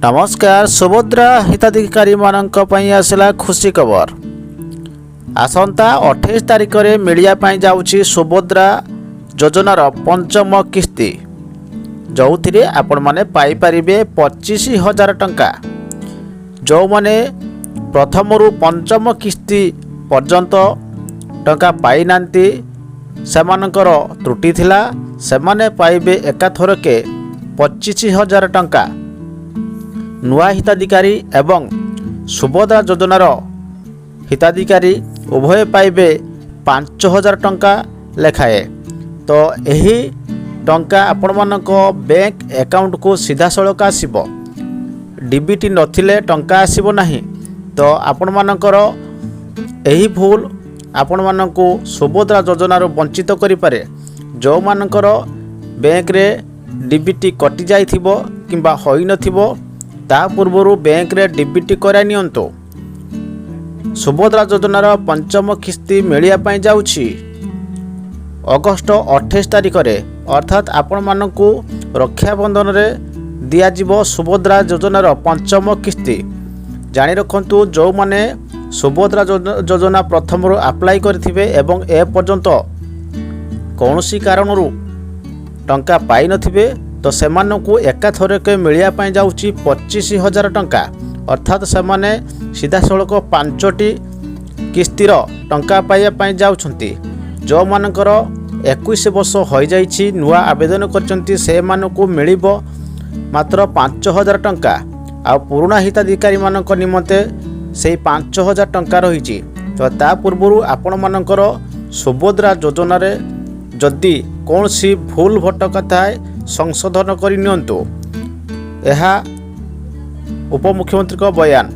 नमस्कार। सुभद्रा हिताधिकारी मानक पई आसला खुशी खबर। आसंता 28 तारिख में मिलिया पई जाउची सुभद्रा योजनार पंचम किस्ती, जो थे आपण माने पाई परिबे 25,000 टंका। जो माने प्रथम रु पंचम किस्ती पर्यंत टंका पाई नांती सेमानकर त्रुटि थिला, सेमाने पाइबे एकाथरके 25,000 टंका। नुआ हिताधिकारी एवं सुभद्रा योजनार हिताधिकारी उभय पाइबे 5,000 टंका लेखाए। तो यही टंका आपण मानक बैंक अकाउंट को सीधा सड़क आसीबो, डीबीटी नथिले टंका आसीबो नाही। तो आपण मानकर यही भूल आपण मानकु सुभद्रा योजनार वंचित करि पारे। जो मानकर बैंक रे डीबीटी कटि जाइथिबो किंबा होई नथिबो, ता पूर्वरु बैंक रे डीबीटी करा नियंतो। सुभद्रा योजनार पंचम किस्ती मिलिया पई जाउछि अगस्त 28 तारिख रे, अर्थात आपण मानकु रक्षाबंधन रे दिया जिवो सुभद्रा योजनार पंचम किस्ती। जानि रखंतु, जो माने सुभद्रा योजना प्रथम रु अप्लाई करथिबे एवं ए पर्यंत कौनसी कारणरू टंका पाई नथिबे, तो सेमानकु एकाथरके मिलिया पई जाउछि 25,000 टंका। अर्थात सेमाने सीधा सड़क 5टी किस्तीर टंका पाइया पई जाउछंती। जो मानकर 21 वर्ष हो जाइछि, नुआ आवेदन करछंती, से मानकु मिलिबो मात्र 5,000 टंका। आ पुराना हिताधिकारी मानक निमंते से 5,000 टंका रही। तो ता पूर्वरु आपण मानकर सुभद्रा योजना रे जदि कौन सी भूल भटका थाए संशोधन कर नियंतु। यह उपमुख्यमंत्री का बयान।